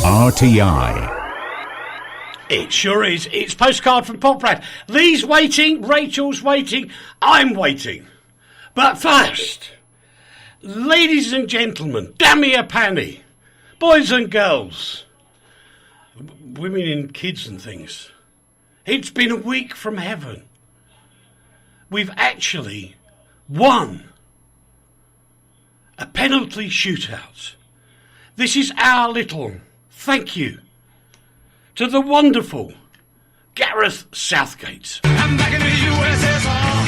RTI. It sure is. It's Postcard from Poprad. Leigh's waiting, Rachel's waiting, I'm waiting. But first, ladies and gentlemen, damn me a panny, boys and girls, women and kids and things. It's been a week from heaven. We've actually won a penalty shootout. This is our little thank you to the wonderful Gareth Southgate. I'm back in the USSR.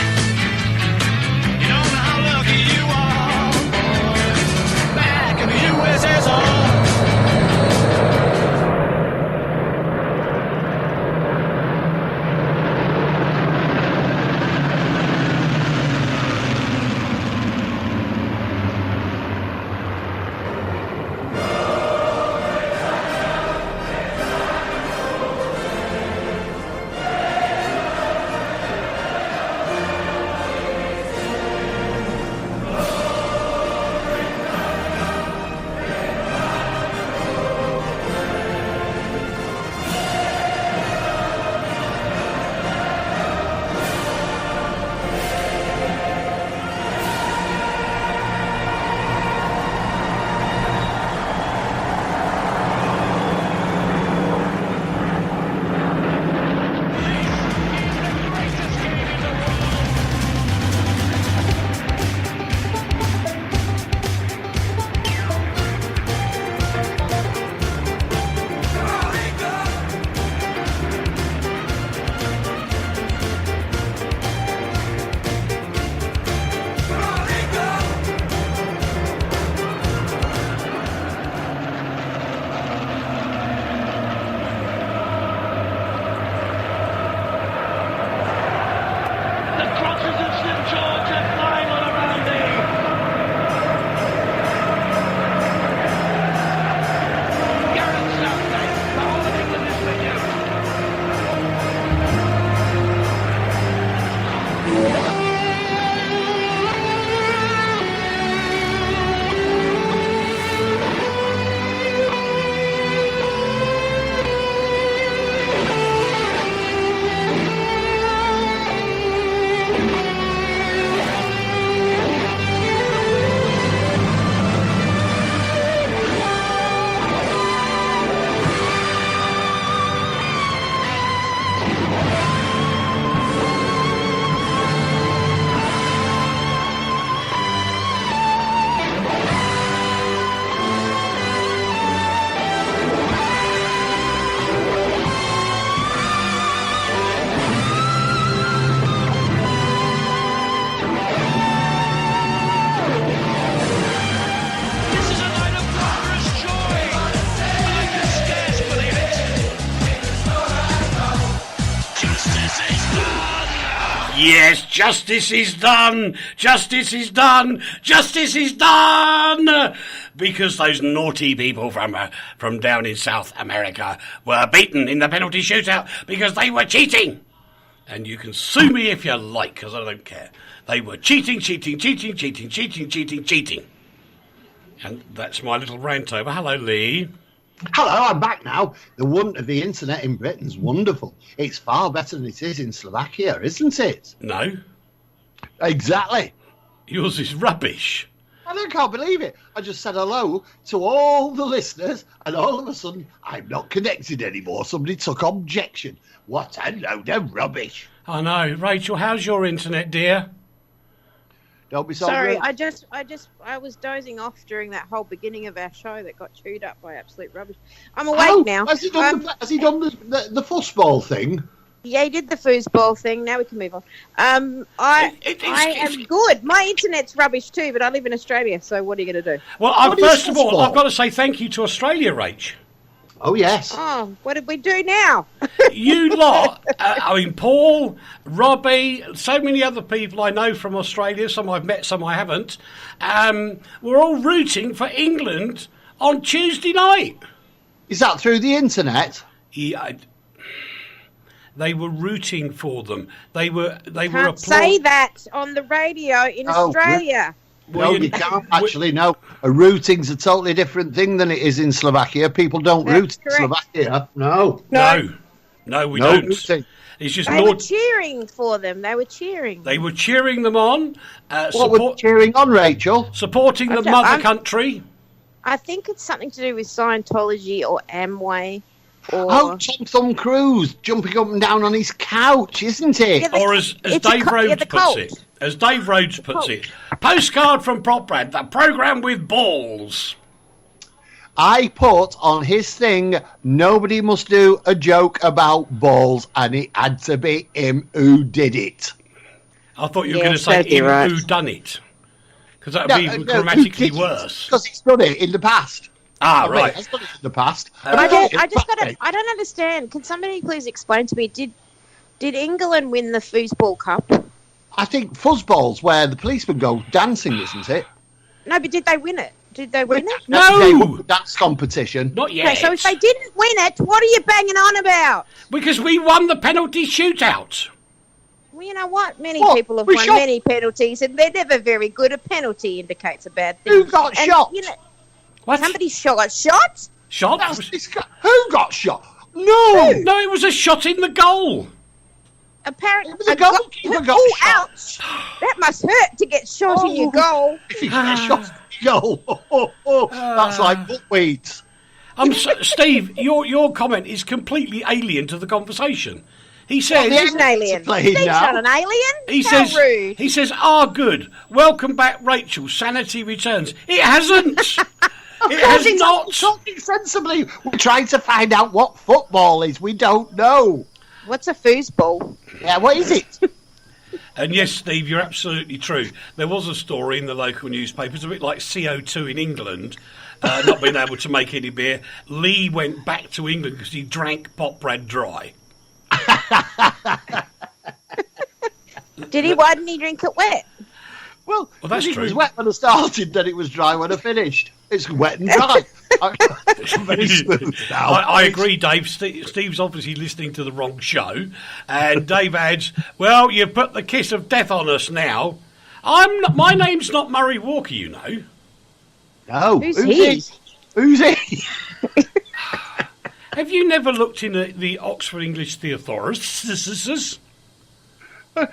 You don't know how lucky you are. Back in the USSR. Yes, justice is done! Justice is done! Justice is done! Because those naughty people from down in South America were beaten in the penalty shootout because they were cheating! And you can sue me if you like, because I don't care. They were cheating. And that's my little rant over. Hello, Leigh. Hello, I'm back now. The wonder of the internet in Britain's wonderful. It's far better than it is in Slovakia, isn't it? No. Exactly. Yours is rubbish. I can't believe it. I just said hello to all the listeners, and all of a sudden, I'm not connected anymore. Somebody took objection. What a load of rubbish. I know. Rachel, how's your internet, dear? Don't be so Sorry, rude. I was dozing off during that whole beginning of our show that got chewed up by absolute rubbish. I'm awake now. Has he done the fussball thing? Yeah, he did the foosball thing. Now we can move on. I am good. My internet's rubbish too, but I live in Australia, so what are you going to do? Well, first of all, I've got to say thank you to Australia, Rach. Oh, yes. Oh, what did we do now? You lot, Paul, Robbie, so many other people I know from Australia, some I've met, some I haven't, we're all rooting for England on Tuesday night. Is that through the internet? Yeah, they were rooting for them. They were Can't say that on the radio in Australia. Well, you can't actually. No, a routing's a totally different thing than it is in Slovakia. People don't root in Slovakia. No, we don't. Routing. It's just They were cheering for them. They were cheering. They were cheering them on. What were they cheering on, Rachel? Supporting the mother country. I think it's something to do with Scientology or Amway. Or Tom Cruise jumping up and down on his couch, isn't it? Yeah, or as Dave Rhodes puts it. As Dave Rhodes puts it. Postcard from Poprad, the programme with balls. I put on his thing, nobody must do a joke about balls, and it had to be him who did it. I thought you were going to say him who done it. Because that would be grammatically worse. Because he's done it in the past. Right. He's done it in the past. I don't understand. Can somebody please explain to me, did England win the Foosball Cup? I think fuzzball's where the policemen go dancing, isn't it? No, but did they win it? Did they win it? No! They won the dance competition. Not yet. Okay, so if they didn't win it, what are you banging on about? Because we won the penalty shootout. Well, you know what? Many people have won many penalties, and they're never very good. A penalty indicates a bad thing. Who got shot? You know, What? Somebody got shot? Shot? Who got shot? No! No, it was a shot in the goal. Apparently, The goalkeeper got shot. Ouch! That must hurt to get shot in your goal. If you get shot in your goal, that's like buttweeds. Steve, your comment is completely alien to the conversation. He says He's an alien. Steve's not an alien. How rude. He says, good. Welcome back, Rachel. Sanity returns. It hasn't. It has not. Talking sensibly. We're trying to find out what football is. We don't know. What's a foosball? Yeah, what is it? And yes, Steve, you're absolutely true. There was a story in the local newspaper. It's a bit like CO2 in England, not being able to make any beer. Leigh went back to England because he drank Poprad dry. Did he? Why didn't he drink it wet? Well, that's it true. was wet when I started, then it was dry when I finished. It's wet and dry. It's very smooth now. I agree, Dave. Steve's obviously listening to the wrong show. And Dave adds, well, you've put the kiss of death on us now. My name's not Murray Walker, you know. No. Who's he? Who's he? Have you never looked in the Oxford English Thesaurus?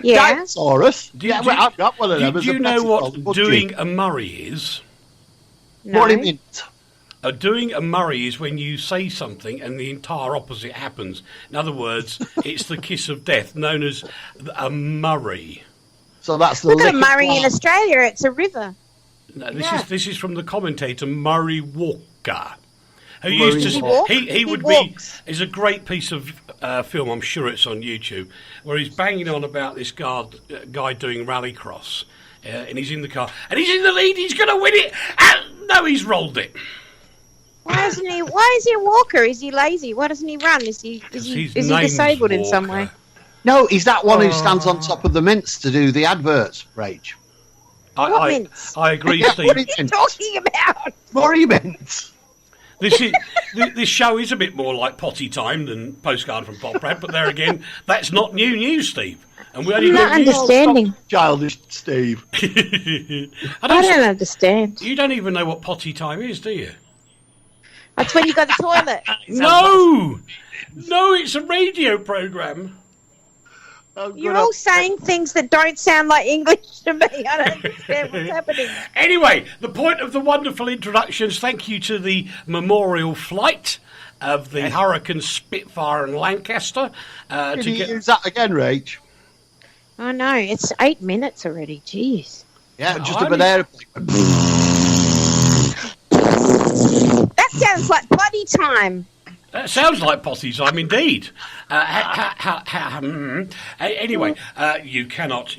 Yeah. Dinosaurus? I've got one of them. Do you know what doing a Murray is? No. What do you mean? Doing a Murray is when you say something and the entire opposite happens. In other words, it's the kiss of death, known as a Murray. So that's the Look at a Murray in Australia. It's a river. No, this is from the commentator Murray Walker, who used to he would walks. be. It's a great piece of film. I'm sure it's on YouTube, where he's banging on about this guy doing rallycross, and he's in the car and he's in the lead. He's going to win it. And no, he's rolled it. Why isn't he? Why is he a walker? Is he lazy? Why doesn't he run? Is he disabled in some way? No, he's that one who stands on top of the mints to do the adverts, Rach. What mints? I agree, Steve. What are you talking about? Murray mints. This show is a bit more like potty time than Postcard from Poprad, but there again, that's not new news, Steve. And we only I'm not understanding. Childish Steve. I don't understand. You don't even know what potty time is, do you? That's when you go to the toilet. No, it's a radio programme. You're all saying things that don't sound like English to me. I don't understand what's happening. Anyway, the point of the wonderful introductions, thank you to the memorial flight of the Hurricane Spitfire and Lancaster. Can you use that again, Rach? Oh, no, it's 8 minutes already. Jeez. Yeah, just a bit airplane. That sounds like potty time. That sounds like potty time, indeed. Anyway, you cannot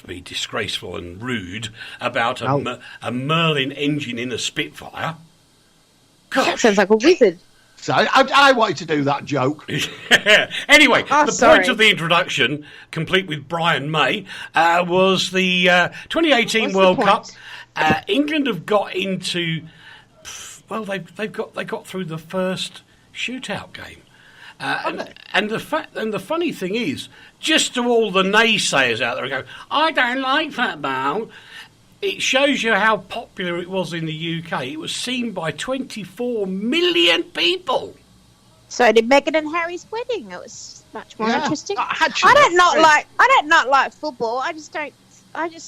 be disgraceful and rude about a Merlin engine in a Spitfire. Gosh. That sounds like a wizard. So I wanted to do that joke. Anyway, point of the introduction, complete with Brian May, was the 2018 World Cup. England have got into. Well, they got through the first shootout game, and the funny thing is, just to all the naysayers out there who go, I don't like football. it shows you how popular it was in the UK. It was seen by 24 million people. So did Meghan and Harry's wedding. It was much more interesting. Actually, I don't not like football. I just don't care.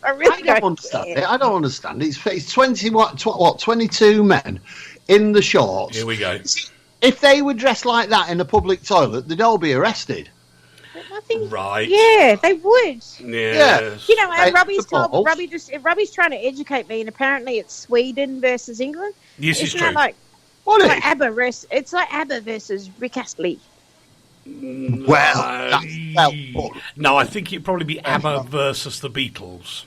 I really don't understand care. it. I don't understand. It's 22 men in the shorts. Here we go. If they were dressed like that in a public toilet, they'd all be arrested. I think, Right. Yeah, they would. Yes. You know, and Robbie's football. Robbie's trying to educate me, and apparently it's Sweden versus England. Yes, it's Isn't true. that like What it's is? like ABBA versus Rick Astley. Well, No, I think it'd probably be ABBA versus the Beatles.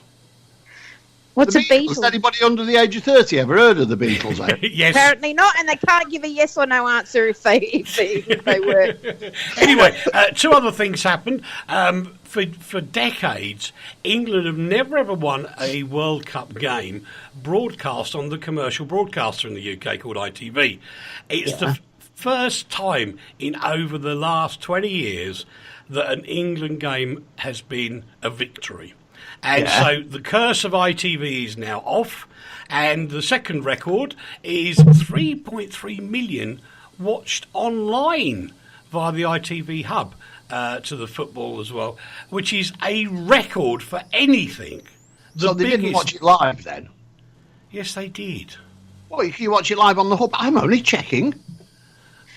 What's the a Beatles. Beatles? Has anybody under the age of 30 ever heard of the Beatles? Eh? Yes. Apparently not, and they can't give a yes or no answer if they were. Anyway, two other things happened. For decades, England have never ever won a World Cup game broadcast on the commercial broadcaster in the UK called ITV. It's the first time in over the last 20 years that an England game has been a victory. And so the curse of ITV is now off, and the second record is 3.3 million watched online via the ITV hub to the football as well, which is a record for anything. So they didn't watch it live then? Yes, they did. Well, you can watch it live on the hub. I'm only checking.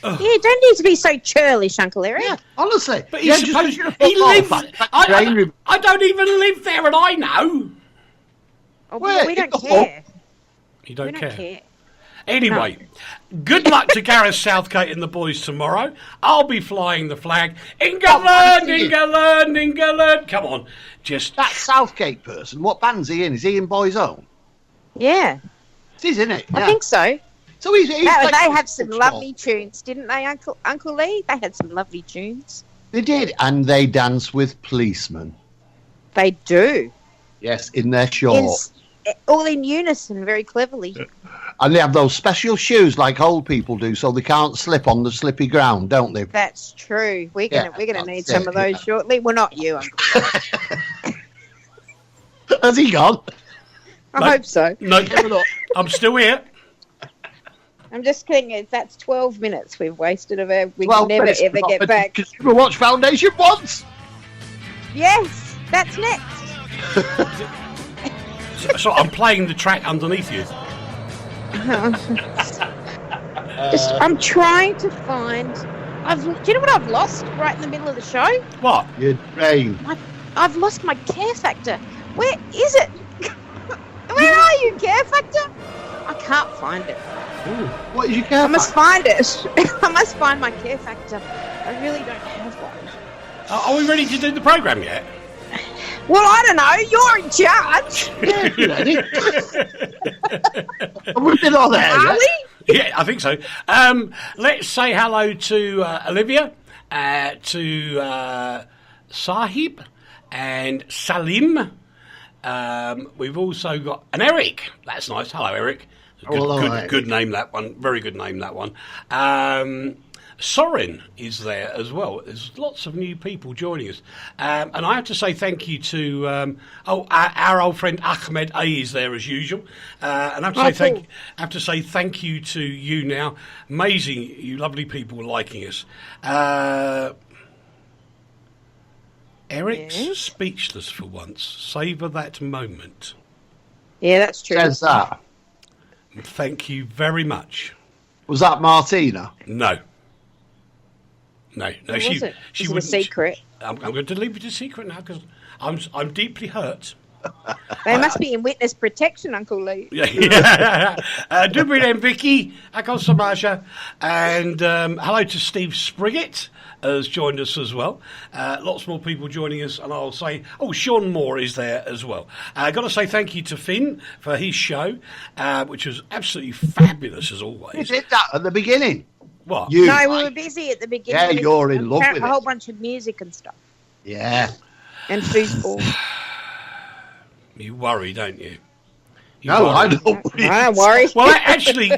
Yeah, don't need to be so churlish, Uncle Eric. Yeah, honestly. But he's supposed he lives. I don't even live there, and I know. Oh, Where? we don't In the care. You don't We care. don't care. Anyway, good luck to Gareth Southgate and the boys tomorrow. I'll be flying the flag. England, England, England. Come on, just That Southgate person, what band's he in? Is he in Boys Own? Yeah, It is, isn't it? I think so. So he's They had some lovely tunes, didn't they, Uncle Leigh? They had some lovely tunes. They did, and they dance with policemen. They do. Yes, in their shorts. All in unison, very cleverly. And they have those special shoes like old people do, so they can't slip on the slippy ground, don't they? That's true. We're gonna that's need some it, of those shortly. Well, not you, Uncle. Has he gone? I hope so. no. I'm still here. I'm just kidding. That's 12 minutes we've wasted of our. We Well, can never ever get back. Consumer Watch Foundation once. Yes, that's next. So I'm playing the track underneath you. I'm trying to find. Do you know what I've lost right in the middle of the show? What? Your brain. I've lost my care factor. Where is it? Where are you, care factor? I can't find it. What did you care I must find it. I must find my care factor. I really don't have one. Are we ready to do the programme yet? Well, I don't know. You're in charge. We've been on there. Are we? Yeah, I think so. Let's say hello to Olivia, to Sahib, and Salim. We've also got an Eric. That's nice. Hello, Eric. Good name, that one. Very good name, that one. Soren is there as well. There's lots of new people joining us. And I have to say thank you to our old friend Ahmed A is there as usual. And I have to say thank you to you now. Amazing, you lovely people liking us. Eric's speechless for once. Savour that moment. Yeah, that's true. Says that. Thank you very much. Was that Martina? No. What was it? Was it a secret? I'm going to leave it a secret now because I'm deeply hurt. They must be in witness protection, Uncle Leigh. Dobrý den, Vicky. Ako Samasha. And hello to Steve Spriggett has joined us as well. Lots more people joining us, and I'll say, Sean Moore is there as well. I've got to say thank you to Finn for his show, which was absolutely fabulous as always. You did that at the beginning. What? You, No, we were busy at the beginning. Yeah, you're in love with a whole it. bunch of music and stuff. Yeah. And foosball. You worry, don't you? No, I don't. I don't worry. Well, actually,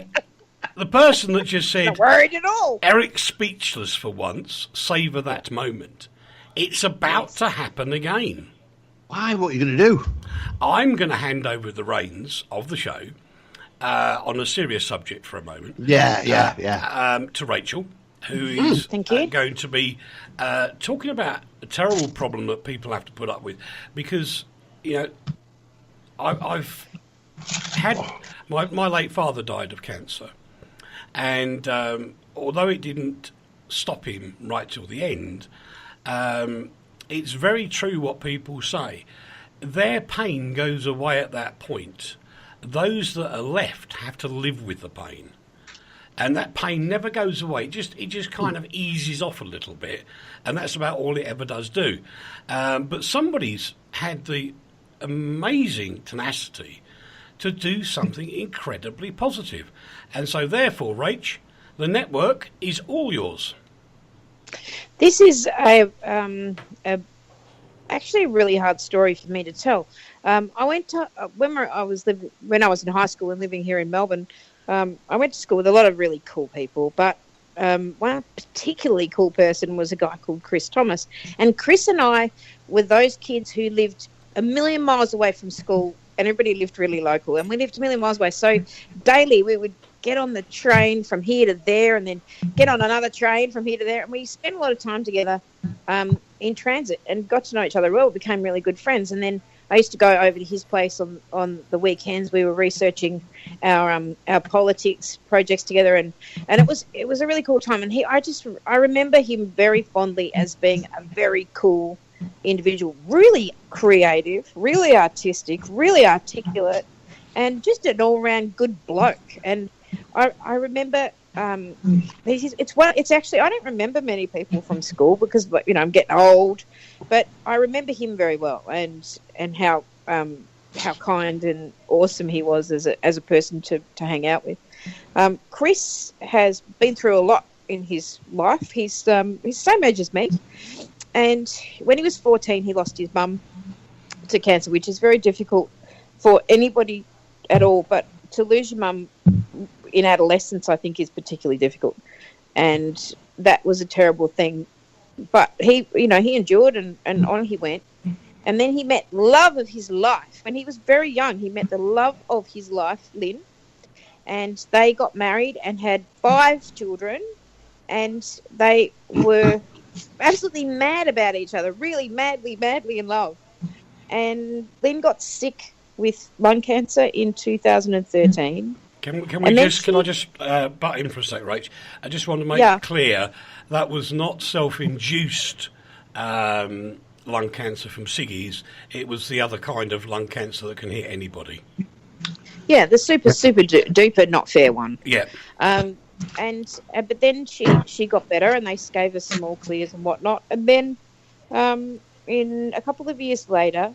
the person that just said, Not worried at all. Eric's speechless for once, savour that moment. It's about to happen again. Why? What are you going to do? I'm going to hand over the reins of the show on a serious subject for a moment. Yeah. To Rachel, who is going to be talking about a terrible problem that people have to put up with, because I've had my late father died of cancer, and although it didn't stop him right till the end, it's very true what people say. Their pain goes away at that point. Those that are left have to live with the pain. And that pain never goes away. It just kind of eases off a little bit. And that's about all it ever does do. But somebody's had the amazing tenacity to do something incredibly positive. And so therefore, Rach, the network is all yours. This is actually a really hard story for me to tell. I went to when I was in high school and living here in Melbourne. I went to school with a lot of really cool people, but one particularly cool person was a guy called Chris Thomas. And Chris and I were those kids who lived a million miles away from school, and everybody lived really local, and we lived a million miles away. So daily we would get on the train from here to there, and then get on another train from here to there, and we spent a lot of time together in transit and got to know each other well. We became really good friends, and then I used to go over to his place on the weekends. We were researching our politics projects together, and it was a really cool time. And I remember him very fondly as being a very cool individual, really creative, really artistic, really articulate, and just an all-round good bloke. And I remember it's actually, I don't remember many people from school because I'm getting old, but I remember him very well, and how kind and awesome he was as a person to hang out with. Chris has been through a lot in his life. He's the same age as me, and when he was 14, he lost his mum to cancer, which is very difficult for anybody at all, but to lose your mum in adolescence, I think, is particularly difficult, and that was a terrible thing. But he endured, and on he went. And then he met love of his life when he was very young. He met the love of his life, Lynn, and they got married and had 5 children, and they were absolutely mad about each other, really madly in love. And Lynn got sick with lung cancer in 2013. Can I just butt in for a sec, Rach? I just want to make it clear that was not self-induced lung cancer from ciggies. It was the other kind of lung cancer that can hit anybody. Yeah, the super duper not fair one. Yeah. But then she got better, and they gave her some all clears and whatnot. And then in a couple of years later,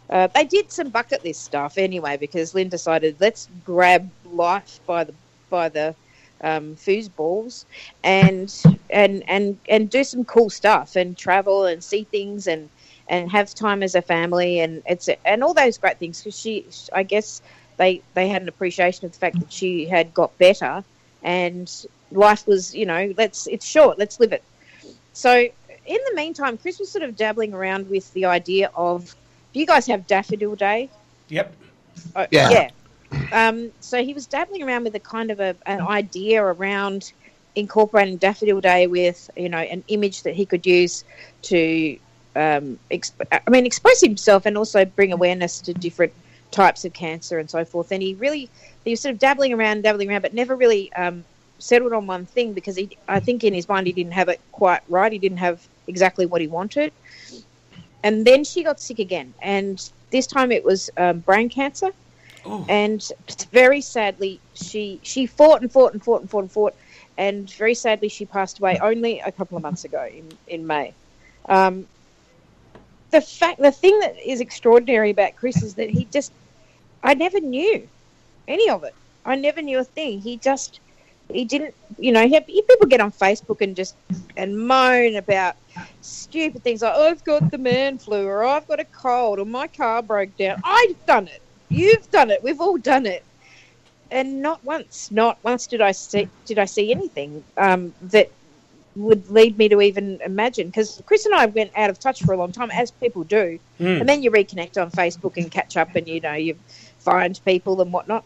they did some bucket list stuff anyway, because Lynn decided, let's grab life by the foosballs and do some cool stuff and travel and see things and have time as a family and all those great things. Because I guess they had an appreciation of the fact that she had got better, and life was, it's short, let's live it. So in the meantime, Chris was sort of dabbling around with the idea of, do you guys have Daffodil Day? Yep. Yeah. So he was dabbling around with a kind of an idea around incorporating Daffodil Day with, an image that he could use to express himself and also bring awareness to different types of cancer and so forth. And he was sort of dabbling around, but never really settled on one thing, because I think in his mind he didn't have it quite right. He didn't have exactly what he wanted. And then she got sick again, and this time it was brain cancer. Oh. And very sadly, she fought, and very sadly she passed away only a couple of months ago in May. The thing that is extraordinary about Chris is that I never knew any of it. I never knew a thing. He didn't, people get on Facebook and moan about stupid things like, I've got the man flu, or I've got a cold, or my car broke down. I've done it. You've done it. We've all done it. And not once did I see anything that would lead me to even imagine, because Chris and I went out of touch for a long time, as people do, and then you reconnect on Facebook and catch up, and you find people and whatnot.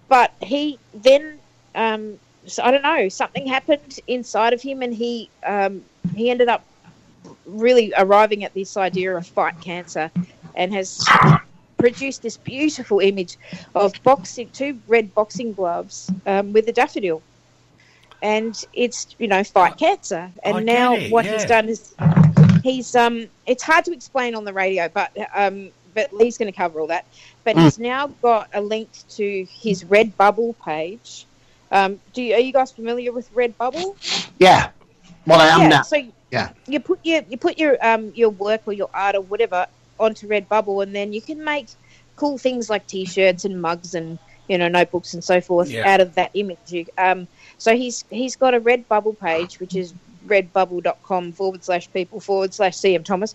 But he then, so I don't know, something happened inside of him, and he ended up really arriving at this idea of fight cancer, and has produced this beautiful image of two red boxing gloves with a daffodil. And it's, fight cancer. And now what he's done is it's hard to explain on the radio, but Leigh's going to cover all that. But he's now got a link to his Redbubble page. Are you guys familiar with Redbubble? Yeah. Well, I am now. So you put your work or your art or whatever onto Redbubble, and then you can make cool things like T-shirts and mugs and notebooks and so forth out of that image. So he's got a Redbubble page, which is redbubble.com/people/CM Thomas.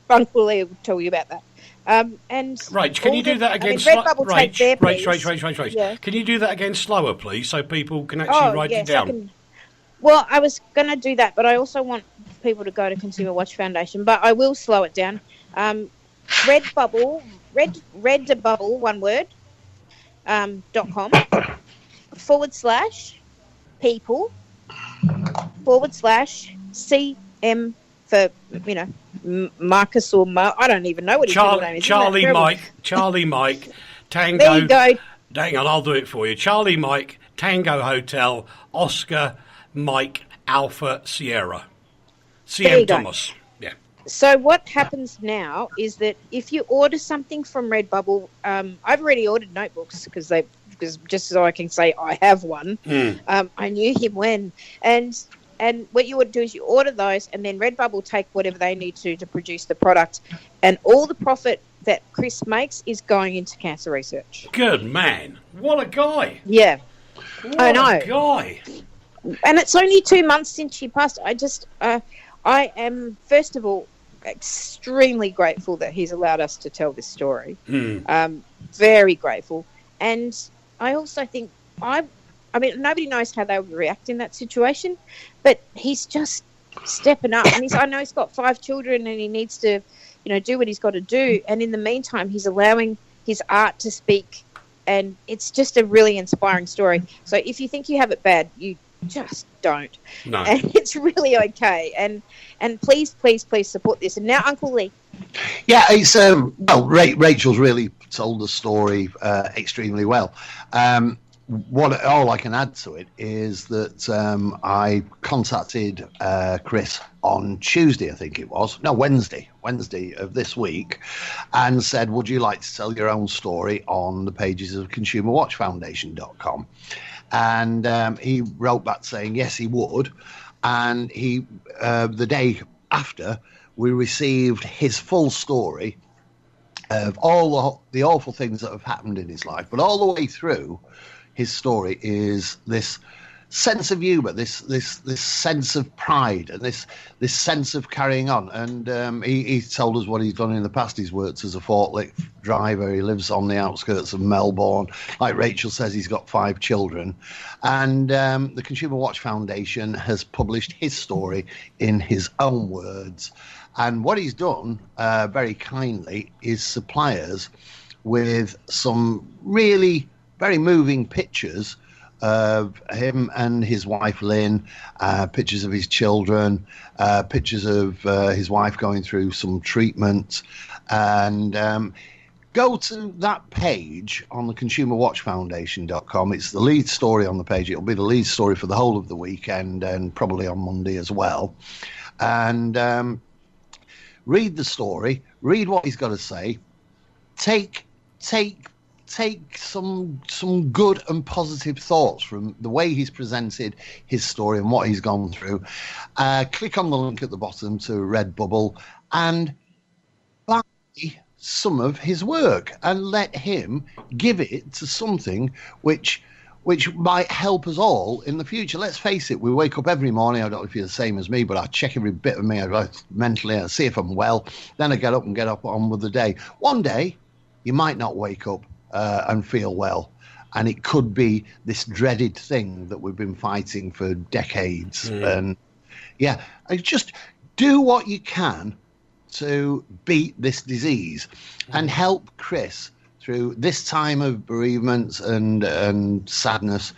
Uncle Leigh will tell you about that. And Rach, can you do that again? Rach. Yeah. Can you do that again slower, please, so people can actually write it down? I was going to do that, but I also want people to go to Consumer Watch Foundation, but I will slow it down. Redbubble, one word, .com /people/CM for, Marcus or I don't even know what his middle name is. Charlie Mike, Tango. There you go. Hang on, I'll do it for you. Charlie Mike, Tango Hotel, Oscar Mike, Alpha Sierra. CM Thomas. Yeah. So what happens now is that if you order something from Redbubble, I've already ordered notebooks because just so I can say I have one. I knew him when. And what you would do is you order those, and then Redbubble take whatever they need to produce the product, and all the profit that Chris makes is going into cancer research. Good man. What a guy. Yeah. I know. What a guy. And it's only 2 months since she passed. I am, first of all, extremely grateful that he's allowed us to tell this story. Very grateful. And I also think nobody knows how they would react in that situation, but he's just stepping up. And I know he's got 5 children, and he needs to, do what he's got to do. And in the meantime, he's allowing his art to speak, and it's just a really inspiring story. So if you think you have it bad, you just don't. No. And it's really okay. And please, please, please support this. And now, Uncle Leigh. Yeah, it's Rachel's really told the story extremely well. All I can add to it is that I contacted Chris on Tuesday, I think it was. No, Wednesday of this week, and said, would you like to tell your own story on the pages of ConsumerWatchFoundation.com? And he wrote back saying yes, he would. And he, the day after, we received his full story of all the awful things that have happened in his life, but all the way through. His story is this sense of humour, this sense of pride, and this sense of carrying on. And he told us what he's done in the past. He's worked as a forklift driver. He lives on the outskirts of Melbourne. Like Rachel says, he's got 5 children. And the Consumer Watch Foundation has published his story in his own words. And what he's done, very kindly, is supply us with some really very moving pictures of him and his wife Lynn, pictures of his children, pictures of his wife going through some treatment. And go to that page on the ConsumerWatchFoundation.com. It's the lead story on the page. It'll be the lead story for the whole of the weekend and probably on Monday as well. And read the story, read what he's got to say, take some good and positive thoughts from the way he's presented his story and what he's gone through. Click on the link at the bottom to Redbubble and buy some of his work and let him give it to something which might help us all in the future. Let's face it, we wake up every morning. I don't know if you're the same as me, but I check every bit of me mentally. I see if I'm well. Then I get up on with the day. One day, you might not wake up and feel well, and it could be this dreaded thing that we've been fighting for decades. And Yeah, just do what you can to beat this disease and help Chris through this time of bereavement and sadness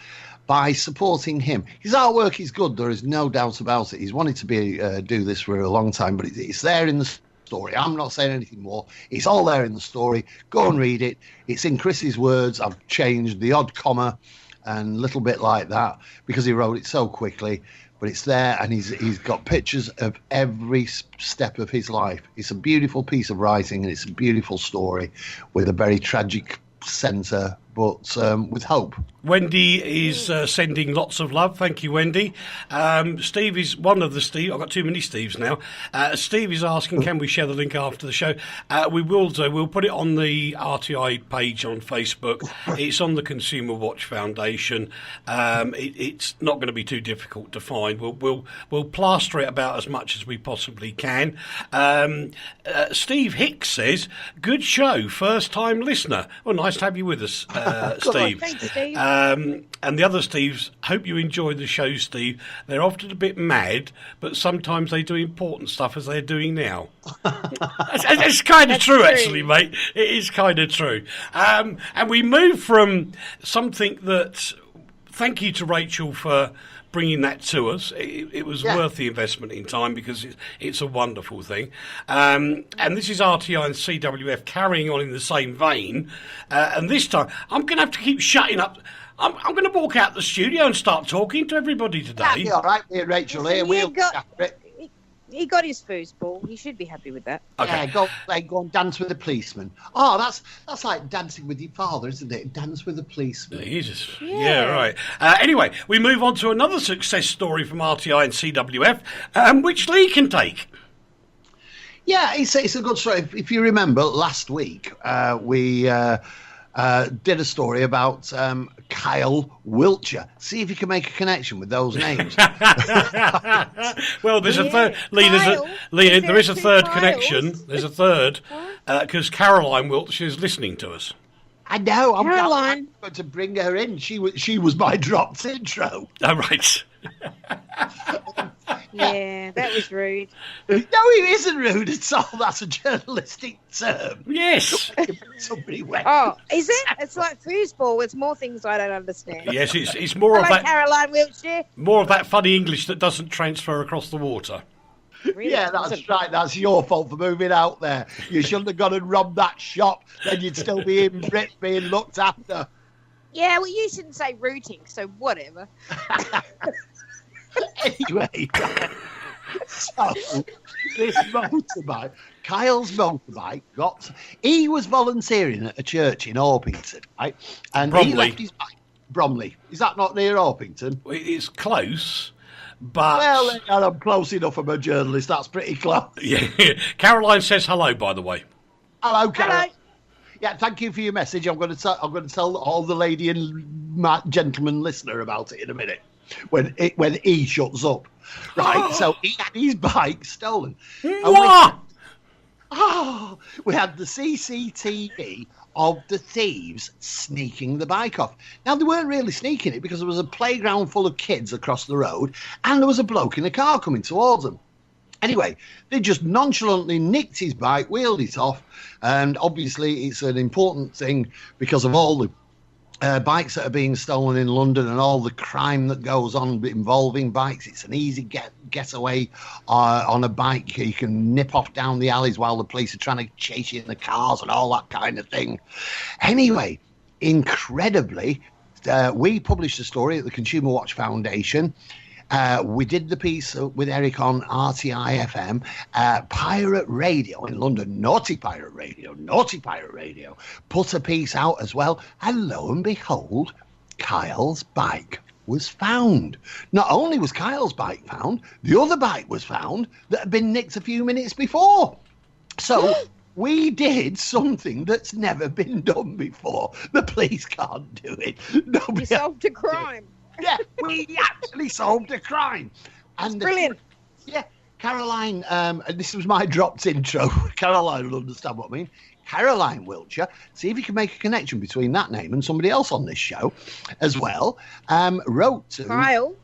by supporting him. His artwork is good, there is no doubt about it. He's wanted to do this for a long time, but it's there in the story. I'm not saying anything more. It's all there in the story. Go and read it. It's in Chris's words. I've changed the odd comma and a little bit like that because he wrote it so quickly. But it's there, and he's got pictures of every step of his life. It's a beautiful piece of writing, and it's a beautiful story with a very tragic centre, but with hope. Wendy is sending lots of love. Thank you, Wendy. Steve is one of the Steve. I've got too many Steves now. Steve is asking, can we share the link after the show? We will do. We'll put it on the RTI page on Facebook. It's on the Consumer Watch Foundation. It's not going to be too difficult to find. We'll plaster it about as much as we possibly can. Steve Hicks says, good show, first time listener. Well, nice to have you with us, Steve. Thanks, Steve. And the other Steves, hope you enjoy the show, Steve. They're often a bit mad, but sometimes they do important stuff as they're doing now. It's kind of true, actually, mate. It is kind of true. And we move from something that... Thank you to Rachel for bringing that to us. It was worth the investment in time because it's a wonderful thing. And this is RTI and CWF carrying on in the same vein. And this time, I'm going to have to keep shutting up. I'm going to walk out the studio and start talking to everybody today. That'll be all right, Rachel. Here, we'll He got his foosball. He should be happy with that. Okay, go and dance with a policeman. Oh, that's like dancing with your father, isn't it? Dance with a policeman. Jesus. Yeah, right. Anyway, we move on to another success story from RTI and CWF, which Leigh can take. Yeah, it's a good story. If you remember, last week we did a story about Kyle Wiltsher. See if you can make a connection with those names. Well, there's a third. Leigh, there is a third connection. There's a third because Caroline Wiltsher is listening to us. I know. I'm Caroline. going to bring her in. She was my dropped intro. Oh, right. Yeah, that was rude. No, it isn't rude at all. That's a journalistic term. Yes. Somebody went. Oh, is it? It's like foosball. It's more things I don't understand. Yes, it's more Hello, of that. Caroline Wiltsher. More of that funny English that doesn't transfer across the water. Really? Yeah, that's right. That's your fault for moving out there. You shouldn't have gone and robbed that shop. Then you'd still be in Brit being looked after. Yeah, well, you shouldn't say rooting, so whatever. Anyway, so this motorbike, Kyle's motorbike, he was volunteering at a church in Orpington, right? And Bromley. he left his bike. Bromley. Is that not near Orpington? It's close, but... Well, I'm close enough. I'm a journalist. That's pretty close. Yeah. Caroline says hello, by the way. Hello, Caroline. Hello. Yeah, thank you for your message. I'm going to tell all the lady and gentleman listener about it in a minute when he shuts up. Right, so he had his bike stolen. What? We had the CCTV of the thieves sneaking the bike off. Now, they weren't really sneaking it because there was a playground full of kids across the road and there was a bloke in a car coming towards them. Anyway, they just nonchalantly nicked his bike, wheeled it off, and obviously it's an important thing because of all the bikes that are being stolen in London and all the crime that goes on involving bikes. It's an easy getaway on a bike. You can nip off down the alleys while the police are trying to chase you in the cars and all that kind of thing. Anyway, incredibly, we published a story at the Consumer Watch Foundation. We did the piece with Eric on RTI FM, Pirate Radio in London, Naughty Pirate Radio, put a piece out as well. And lo and behold, Kyle's bike was found. Not only was Kyle's bike found, the other bike was found that had been nicked a few minutes before. So we did something that's never been done before. The police can't do it. Nobody You solved a crime. Yeah, we actually solved a crime. And Brilliant. Yeah, Caroline, and this was my dropped intro. Caroline will understand what I mean. Caroline Wiltsher, see if you can make a connection between that name and somebody else on this show as well, wrote to... Kyle?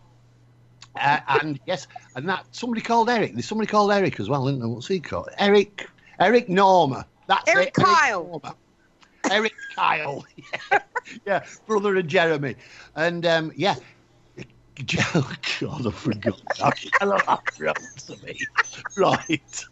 And yes, and that somebody called Eric. There's somebody called Eric as well, isn't there? What's he called? Eric Norma. That's Eric it. Kyle. Eric Kyle. Yeah, brother of Jeremy. And yeah. Oh, God, I forgot. That wrote to me. Right.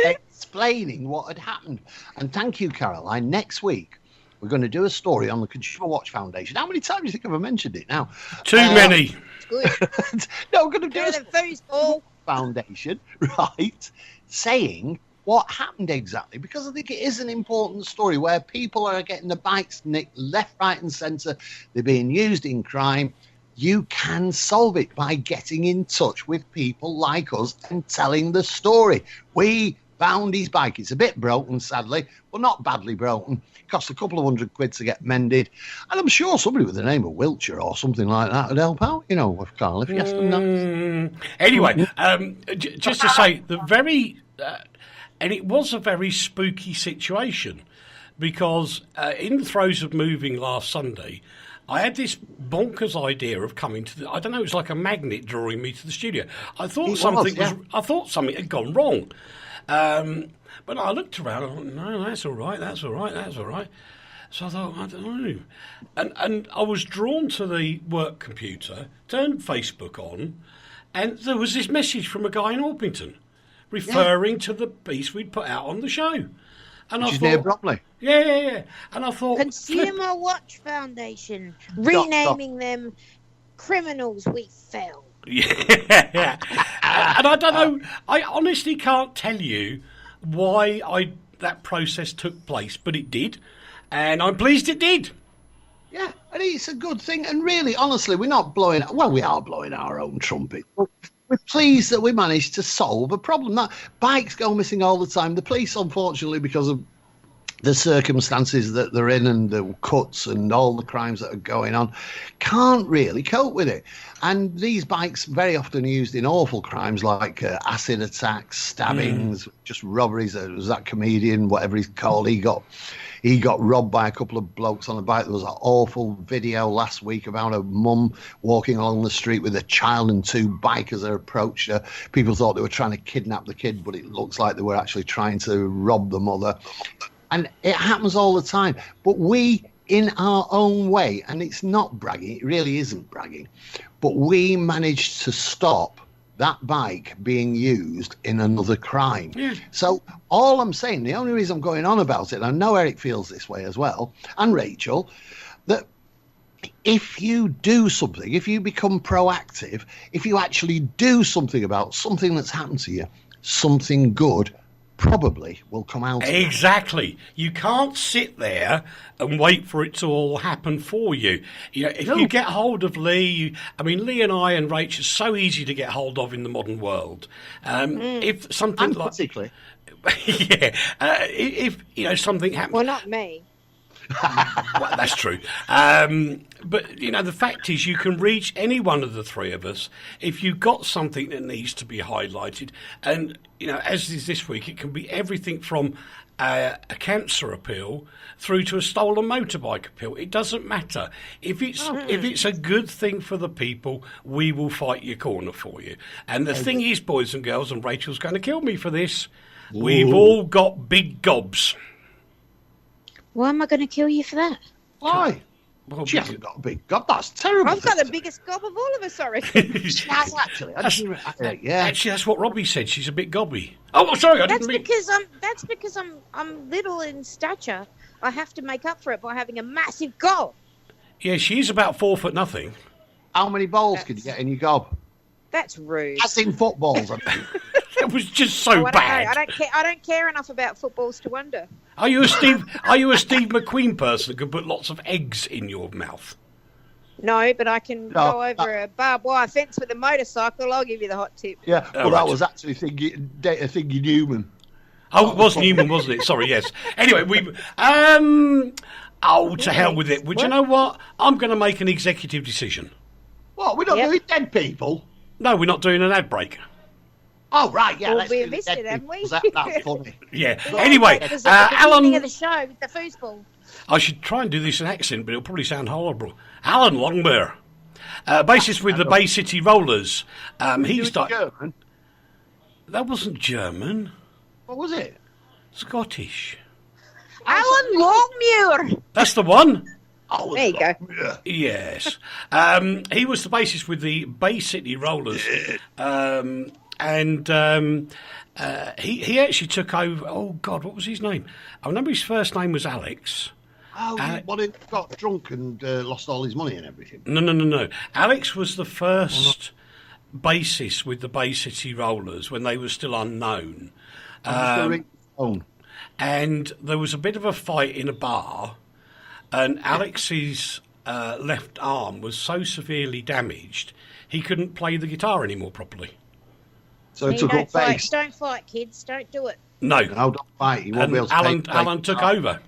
Explaining what had happened. And thank you, Caroline. Next week, we're going to do a story on the Consumer Watch Foundation. How many times do you think I've mentioned it now? Too many. Good. No, we're going to do Do the foosball. Foundation, right, saying what happened exactly, because I think it is an important story where people are getting the bikes nicked left, right and centre. They're being used in crime. You can solve it by getting in touch with people like us and telling the story. We found his bike. It's a bit broken, sadly, but not badly broken. It cost a couple of £100 to get mended. And I'm sure somebody with the name of Wiltsher or something like that would help out, you know, if Carl, if you asked them that. Anyway, just to say, and it was a very spooky situation, because in the throes of moving last Sunday, I had this bonkers idea of coming to I don't know, it was like a magnet drawing me to the studio. I thought something had gone wrong. But I looked around and I thought, no, that's all right. So I thought, I don't know. And I was drawn to the work computer, turned Facebook on, and there was this message from a guy in Orpington referring to the piece we'd put out on the show. And Which is near Bromley. Yeah. And I thought... Consumer Watch Foundation. Renaming them Criminals We Fell. Yeah. And I don't know, I honestly can't tell you why that process took place, but it did, and I'm pleased it did. Yeah, and it's a good thing. And really, honestly, we're not blowing... Well, we are blowing our own trumpet. We're pleased that we managed to solve a problem. That bikes go missing all the time. The police, unfortunately, because of the circumstances that they're in and the cuts and all the crimes that are going on, can't really cope with it. And these bikes very often are used in awful crimes like acid attacks, stabbings, just robberies. There was that comedian, whatever he's called, he got robbed by a couple of blokes on a bike. There was an awful video last week about a mum walking along the street with a child and two bikers that approached her. People thought they were trying to kidnap the kid, but it looks like they were actually trying to rob the mother. And it happens all the time. But we, in our own way, and it's not bragging, it really isn't bragging, but we managed to stop that bike being used in another crime. Yeah. So all I'm saying, the only reason I'm going on about it, and I know Eric feels this way as well, and Rachel, that if you do something, if you become proactive, if you actually do something about something that's happened to you, something good probably will come out. Exactly. You can't sit there and wait for it to all happen for you. You know, if you get hold of Leigh, Leigh and I and Rach are so easy to get hold of in the modern world. If something particularly, if something happens, well, not me. Well, that's true. But, the fact is you can reach any one of the three of us if you've got something that needs to be highlighted. And, as is this week, it can be everything from a cancer appeal through to a stolen motorbike appeal. It doesn't matter. If it's a good thing for the people, we will fight your corner for you. And the thing is, boys and girls, and Rachel's going to kill me for this, we've all got big gobs. Why am I going to kill you for that? Why? Well, she hasn't got a big gob. That's terrible. I've got the biggest gob of all of us, I reckon. She has, actually. Actually, that's what Robbie said. She's a bit gobby. Oh, sorry, That's because I'm little in stature. I have to make up for it by having a massive gob. Yeah, she's about 4 foot nothing. How many balls could you get in your gob? That's rude. That's in footballs. It was just so bad. I don't care enough about footballs to wonder. Are you a Steve McQueen person that can put lots of eggs in your mouth? No, but I can go over a barbed wire fence with a motorcycle. I'll give you the hot tip. Yeah, well, that was actually thingy Newman. Oh, it was Newman, wasn't it? Sorry, yes. Anyway, to hell with it. Would you know what? I'm going to make an executive decision. What? We're not doing dead people? No, we're not doing an ad break. Oh, right, yeah. Well, we missed it, haven't we? That's funny. Yeah. Anyway, Alan... of the show with the foosball. I should try and do this in accent, but it'll probably sound horrible. Alan Longbear, bassist with the Bay City Rollers. He Was it started. German? That wasn't German. What was it? Scottish. Alan Longmuir. That's the one. Oh, There you go. yeah. Yes. He was the bassist with the Bay City Rollers. He actually took over. Oh, God, what was his name? I remember his first name was Alex. Oh, he got drunk and lost all his money and everything. No. Alex was the first bassist with the Bay City Rollers when they were still unknown. I'm just going to ring the phone. And there was a bit of a fight in a bar, and Alex's left arm was so severely damaged he couldn't play the guitar anymore properly. So he took up bass. Don't fight, kids. Don't do it. No. No, don't fight. He won't And be able to Alan took over.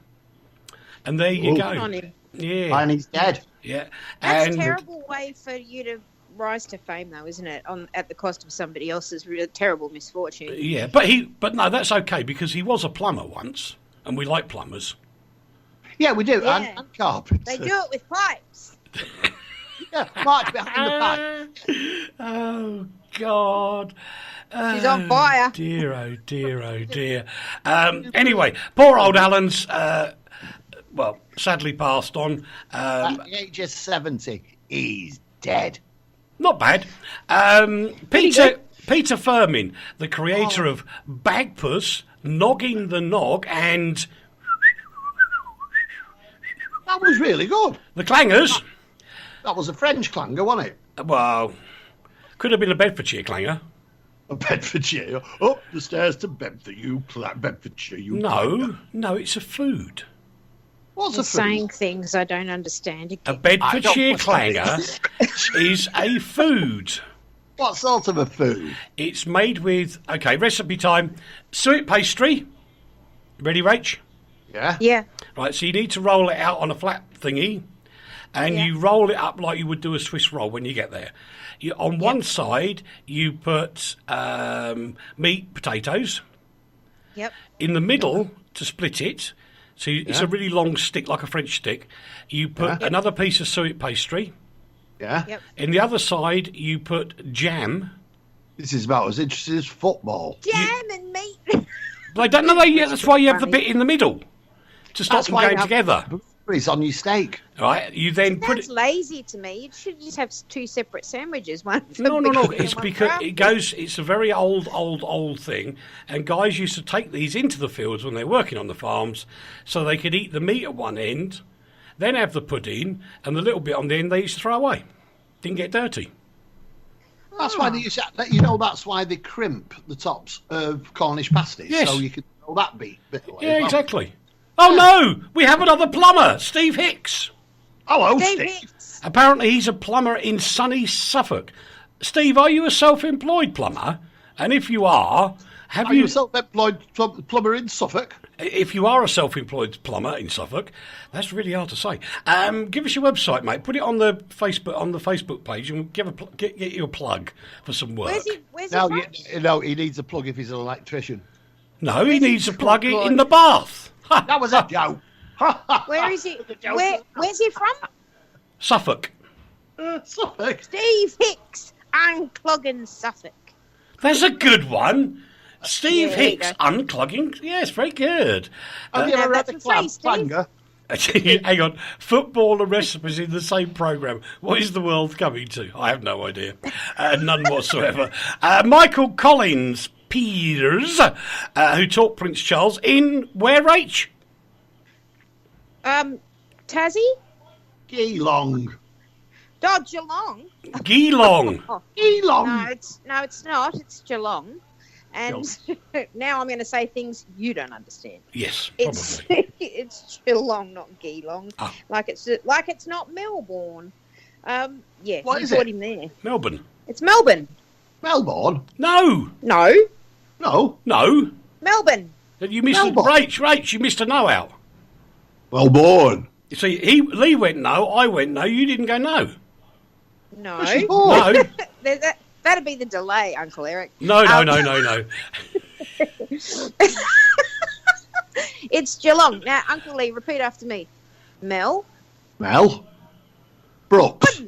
And there you Ooh. go. Good on him. Yeah. And he's dead. Yeah. That's And a terrible way for you to rise to fame, though, isn't it? At the cost of somebody else's terrible misfortune. yeah, but no, that's okay because he was a plumber once, and we like plumbers. Yeah, we do. Yeah. And carpenter. They do it with pipes. Yeah, Mark behind the back. Oh God. She's on fire. Dear, oh dear, oh dear. Anyway, poor old Alan's, sadly passed on. At the age of 70, he's dead. Not bad. Peter Firmin, the creator of Bagpuss, Nogging the Nog, and That was really good. the Clangers. That was a French clanger, wasn't it? Well, could have been a Bedfordshire clanger. A Bedfordshire. Up the stairs to Bedfordshire, you clanger. No, it's a food. What's You're a food? saying things I don't understand. A Again. Bedfordshire clanger is a food. What sort of a food? It's made with, okay, recipe time, suet pastry. Ready, Rach? Yeah? Yeah. Right, so you need to roll it out on a flat thingy, and Yeah. you roll it up like you would do a Swiss roll when you get there. On one side, you put meat, potatoes. Yep. In the middle, to split it, so it's a really long stick, like a French stick, you put another piece of suet pastry. Yeah? Yep. In the other side, you put jam. This is about as interesting as football. Jam and meat. They don't know. That's why you have the bit in the middle to stop them going together. It's on your steak. Right? You then put That's it. lazy to me. You should just have two separate sandwiches. One for No. meat It's and one because for it goes. It's a very old thing, and guys used to take these into the fields when they're working on the farms, so they could eat the meat at one end, then have the pudding, and the little bit on the end they used to throw away. Didn't get dirty. That's why they use that. That's why they crimp the tops of Cornish pasties. Yes. So you can throw that bit away. Yeah, as well. exactly. Oh no, we have another plumber, Steve Hicks. Hello, Dave Steve. Hicks. Apparently, he's a plumber in sunny Suffolk. Steve, are you a self-employed plumber? And if you are, Are you a self-employed plumber in Suffolk? If you are a self-employed plumber in Suffolk, that's really hard to say. Give us your website, mate. Put it on the Facebook page, and get you a plug for some work. Where's he from? No, he needs a plug if he's an electrician. No, he needs a plug in the bath. That was a joke. Where is he? Where's he from? Suffolk. Suffolk. Steve Hicks, Unclogging, Suffolk. That's a good one. Steve Yeah, there you Hicks, go. unclogging. Yes, very good. Have you ever had that's a a phrase, Steve. clanger? Hang on. Football and recipes in the same programme. What is the world coming to? I have no idea. None whatsoever. Michael Collins Peters, who taught Prince Charles in where, Rach? Tassie? Geelong. Geelong. Geelong. Geelong. No, it's not. It's Geelong. And now I'm going to say things you don't understand. Yes, It's probably. it's Geelong, not Geelong. Ah. Like it's not Melbourne. Yeah, What you is brought it? him there. Melbourne. It's Melbourne. Melbourne? No. No, No. Melbourne. You missed Melbourne. Rach, you missed a no out. Melbourne. You see, Leigh went no, I went no, you didn't go no. No, She's bored. No. That'd be the delay, Uncle Eric. No. It's Geelong. Now, Uncle Leigh, repeat after me. Mel. Brooks.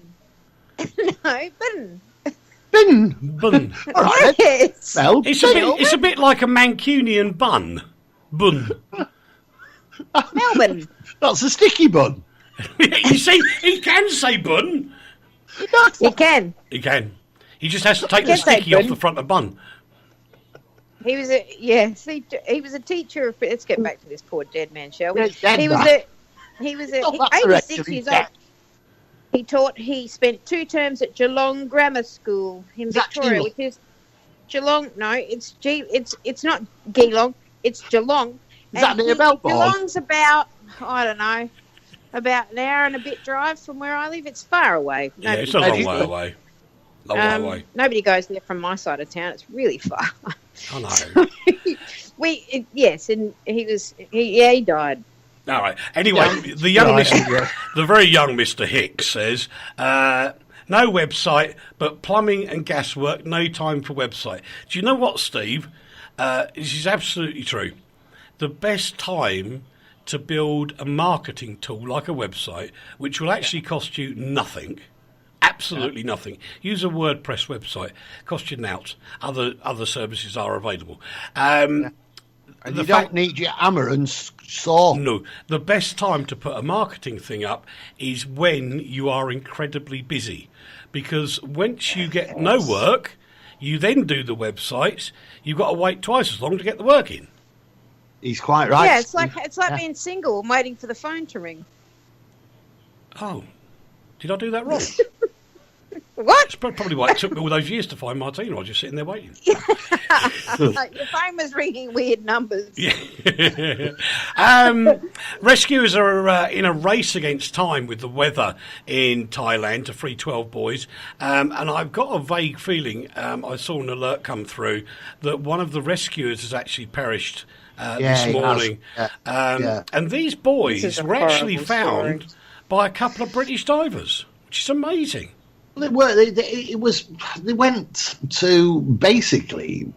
Bun. Bin. Bun. All right. Yes. Well, It's a bit like a Mancunian bun. Bun. Melbourne. that's a sticky bun. You see, he can say bun. You can. He can. He just has to take the can say sticky off bun. the front of bun. He was he was a teacher. Let's get back to this poor dead man, shall we? He's dead, He was man. he was Not that direct, 86 he's years dead. old. He spent 2 terms at Geelong Grammar School in Is that Victoria, Geelong? which is Geelong. No, it's not Geelong. It's Geelong. Is that near Melbourne? Geelong's about, I don't know, about an hour and a bit drive from where I live. It's far away. Yeah, it's a long way away. Long way away. Nobody goes there from my side of town. It's really far. I know. And he died. All right. Anyway, the young Mr. The very young Mr. Hicks says, no website, but plumbing and gas work, no time for website. Do you know what, Steve? This is absolutely true. The best time to build a marketing tool like a website, which will actually cost you nothing, absolutely nothing. Use a WordPress website, cost you nought. Other services are available. And you don't need your hammer and saw. No, the best time to put a marketing thing up is when you are incredibly busy, because once you get no work, you then do the websites. You've got to wait twice as long to get the work in. He's quite right. Yeah, it's like being single and waiting for the phone to ring. Oh, did I do that wrong? What? That's probably why it took me all those years to find Martina. I was just sitting there waiting. Your phone was ringing weird numbers. Rescuers are in a race against time with the weather in Thailand to free 12 boys. And I've got a vague feeling, I saw an alert come through, that one of the rescuers has actually perished this morning. And these boys were actually found by a couple of British divers, which is amazing. They went to basically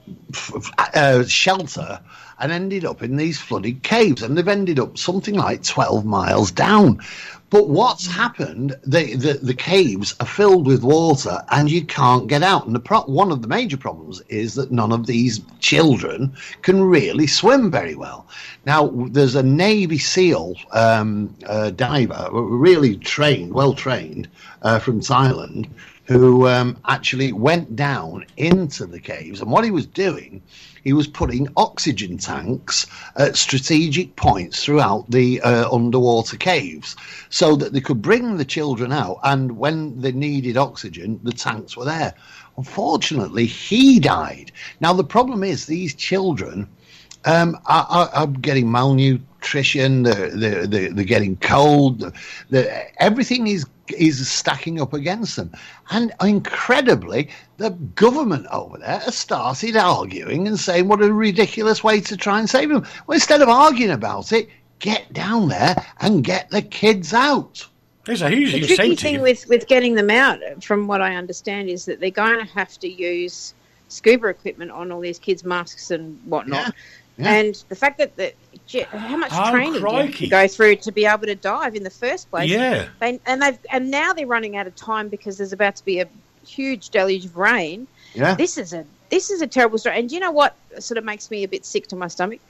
shelter and ended up in these flooded caves, and they've ended up something like 12 miles down. But what's happened, the caves are filled with water and you can't get out. And one of the major problems is that none of these children can really swim very well. Now, there's a Navy SEAL diver, really well trained, from Thailand, who actually went down into the caves. And what he was doing, he was putting oxygen tanks at strategic points throughout the underwater caves so that they could bring the children out, and when they needed oxygen, the tanks were there. Unfortunately, he died. Now, the problem is these children are getting malnutrition, they're getting cold, everything is stacking up against them. And incredibly, the government over there has started arguing and saying what a ridiculous way to try and save them. Well, instead of arguing about it, get down there and get the kids out. There's a huge The tricky incentive. thing with getting them out, from what I understand, is that they're going to have to use scuba equipment on all these kids' masks and whatnot. Yeah. And the fact that how much training do you have crikey. to go through to be able to dive in the first place? Yeah. And now they're running out of time because there's about to be a huge deluge of rain. Yeah. This is a terrible story. And do you know what sort of makes me a bit sick to my stomach?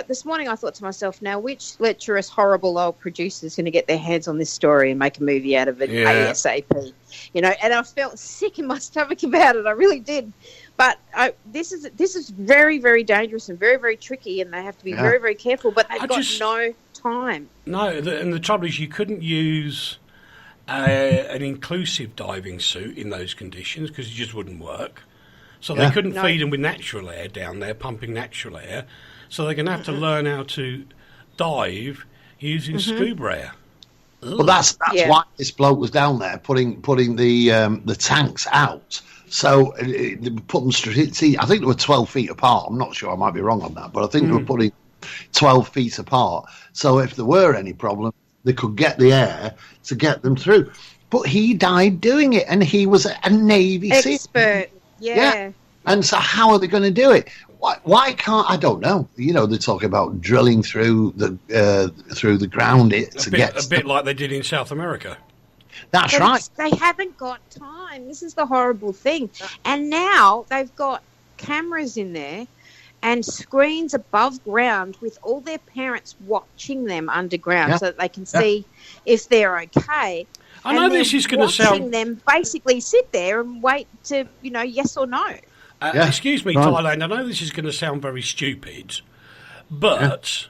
This morning I thought to myself, now which lecherous, horrible old producer is going to get their hands on this story and make a movie out of it ASAP? And I felt sick in my stomach about it. I really did. But this is very, very dangerous and very, very tricky, and they have to be very, very careful. But they've got no time. No, and the trouble is you couldn't use an inclusive diving suit in those conditions because it just wouldn't work. So they couldn't feed them with natural air down there, pumping natural air. So they're going to have to learn how to dive using scuba air. Well, that's why this bloke was down there putting the tanks out. So they put them straight. I think they were 12 feet apart. I'm not sure. I might be wrong on that, but I think they were putting 12 feet apart. So if there were any problem, they could get the air to get them through. But he died doing it, and he was a Navy SEAL. Expert. Yeah. And so how are they going to do it? Why can't, I don't know. They talk about drilling through the ground to get a bit like they did in South America. That's But right. they haven't got time. This is the horrible thing. And now they've got cameras in there and screens above ground with all their parents watching them underground so that they can see if they're okay. I know this is going to sound... watching them basically sit there and wait to, yes or no. Excuse me, Thailand, I know this is going to sound very stupid, but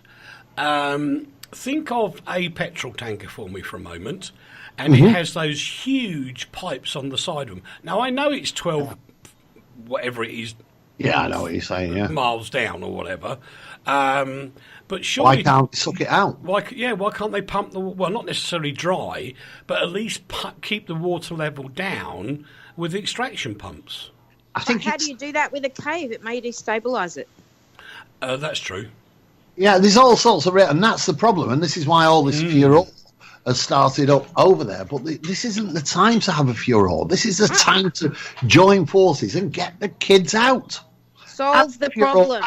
think of a petrol tanker for me for a moment, and it has those huge pipes on the side of them. Now, I know it's 12, whatever it is, Yeah, I know what you're saying, miles down or whatever, but surely... Why can't they suck it out? Why can't they pump not necessarily dry, but at least keep the water level down with extraction pumps? How do you do that with a cave? It may destabilise it. That's true. Yeah, there's all sorts of... and that's the problem, and this is why all this furore has started up over there. But this isn't the time to have a furore. This is the time to join forces and get the kids out. Solve the problem.